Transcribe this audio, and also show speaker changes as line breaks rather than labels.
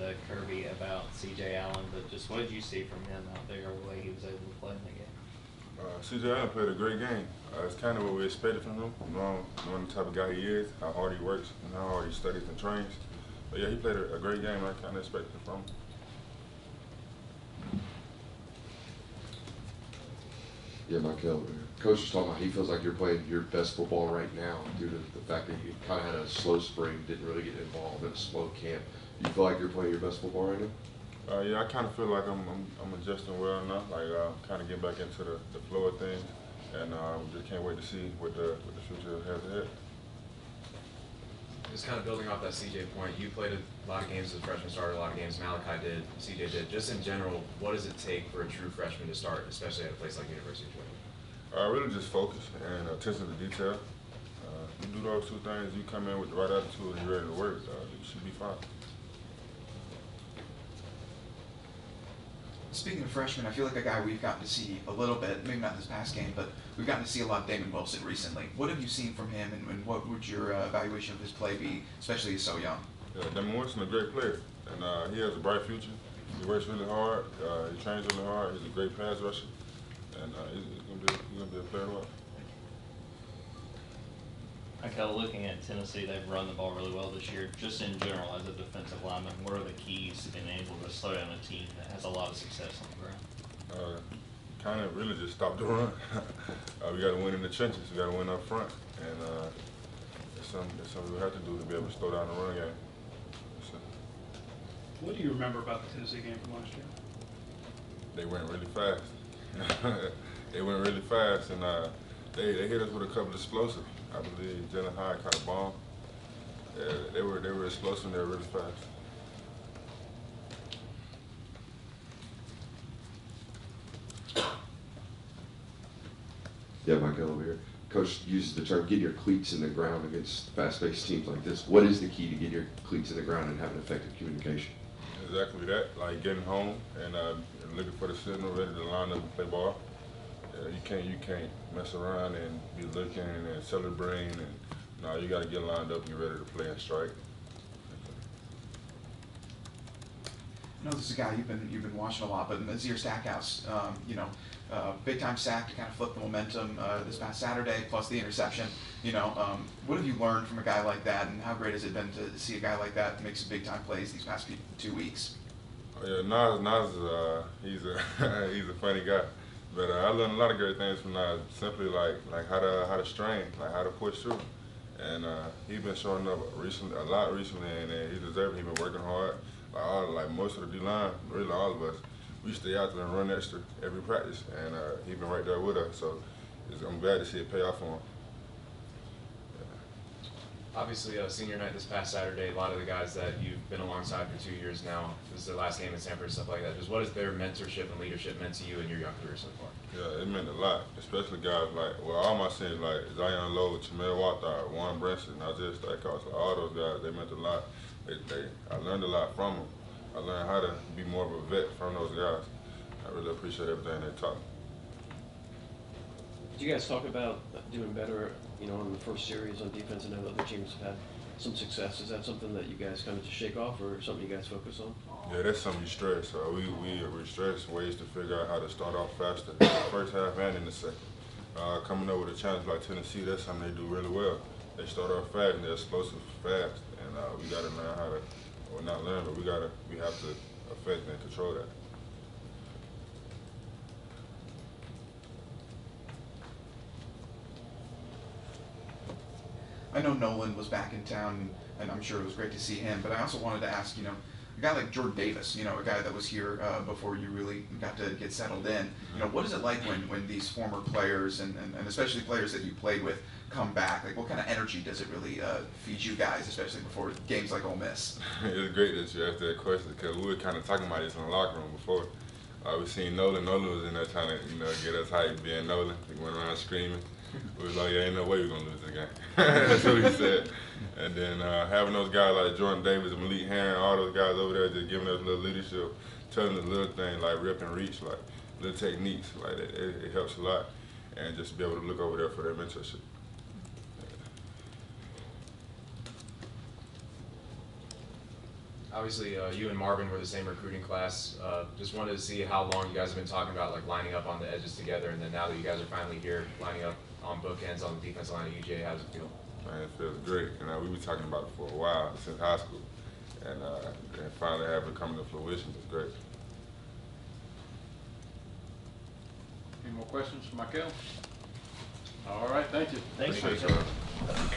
to Kirby about C.J. Allen, but just what did you see from him out there, the way he was able to play in the game?
C.J. Allen played a great game. It's kind of what we expected from him, knowing the type of guy he is, how hard he works, and how hard he studies and trains. But yeah, he played a great game. I kind of expected it from him.
Yeah, Mikel, Coach was talking about he feels like you're playing your best football right now due to the fact that you kind of had a slow spring, didn't really get involved in a slow camp. Do you feel like you're playing your best football right now?
Yeah, I kind of feel like I'm adjusting well enough, like kind of getting back into the flow of things, and just can't wait to see what the future has ahead.
Just kind of building off that CJ point, you played a lot of games as a freshman, started a lot of games. Malachi did, CJ did. Just in general, what does it take for a true freshman to start, especially at a place like University of Georgia?
Really just focus and attention to detail. You do those two things, you come in with the right attitude and you're ready to work, you should be fine.
Speaking of freshmen, I feel like a guy we've gotten to see a little bit, maybe not this past game, but we've gotten to see a lot of Damon Wilson recently. What have you seen from him, and what would your evaluation of his play be, especially he's so young?
Yeah, Damon Wilson is a great player, and he has a bright future. He works really hard, he trains really hard, he's a great pass rusher, and he's gonna be a player to watch.
Mikel, looking at Tennessee, they've run the ball really well this year. Just in general, as a defensive lineman, what are the keys to being able to slow down a team that has a lot of success on the ground?
Kind of really just stop the run. We got to win in the trenches. We got to win up front, and it's something we have to do to be able to slow down the run game.
What do you remember about the Tennessee game from last year?
They went really fast. They went really fast, and they hit us with a couple of explosive. I believe Jalen Hyde caught a bomb. Yeah, they were explosive. They were really fast.
Yeah, Mikel over here. Coach uses the term getting your cleats in the ground against fast-paced teams like this. What is the key to getting your cleats in the ground and having effective communication?
Exactly that, like getting home and looking for the signal, ready to line up and play ball. You can't mess around and be looking and celebrating, and no, you got to get lined up and get ready to play and strike.
I know this is a guy you've been watching a lot, but Nazir Stackhouse, big time sack to kind of flip the momentum this past Saturday, plus the interception. What have you learned from a guy like that, and how great has it been to see a guy like that make some big time plays these past 2 weeks?
Oh, yeah, Nas he's a funny guy, but I learned a lot of great things from Nas. Simply like how to strain, like how to push through, and he's been showing up a lot recently, and he deserves it. He's been working hard. Like most of the D-line, really all of us, we stay out there and run extra every practice, and he's been right there with us. So I'm glad to see it pay off for him.
Obviously, senior night this past Saturday, a lot of the guys that you've been alongside for 2 years now, this is their last game in Sanford, stuff like that. Just what has their mentorship and leadership meant to you in your young career so far? Yeah,
it meant a lot, especially guys all my seniors, like Zion Lowe, Chamel Walthour, Warren Brinson, Isaiah Stackhouse, all those guys, they meant a lot. I learned a lot from them. I learned how to be more of a vet from those guys. I really appreciate everything they taught me.
Did you guys talk about doing better, in the first series on defense? I know other teams have had some success. Is that something that you guys kind of just shake off, or something you guys focus on?
Yeah, that's something you stress. We stress ways to figure out how to start off faster, in the first half and in the second. Coming up with a challenge like Tennessee, that's something they do really well. They start off fast and they're explosive fast, and we got to learn how to, or not learn, but we have to affect and control that.
I know Nolan was back in town, and I'm sure it was great to see him, but I also wanted to ask, a guy like Jordan Davis, a guy that was here before you really got to get settled in, what is it like when these former players, and especially players that you played with, come back? Like, what kind of energy does it really feed you guys, especially before games like Ole Miss?
It's great that you asked that question, because we were kind of talking about this in the locker room before. We seen Nolan. Nolan was in there trying to, get us hyped, being Nolan. He went around screaming. We was like, yeah, ain't no way we're going to lose this game. That's what he said. And then having those guys like Jordan Davis, Malik Herring, all those guys over there just giving us a little leadership, telling us little things like rip and reach, like little techniques, like that, it helps a lot. And just be able to look over there for their mentorship.
Obviously, you and Marvin were the same recruiting class. Just wanted to see how long you guys have been talking about like lining up on the edges together, and then now that you guys are finally here, lining up on bookends on the defensive line at UGA, how does it feel?
Man, it feels great. You know, we've been talking about it for a while, since high school. And finally have it come to fruition. It's great.
Any more questions for Mikel? All right, thank you.
Thanks,
Appreciate
Mikel.
y'all.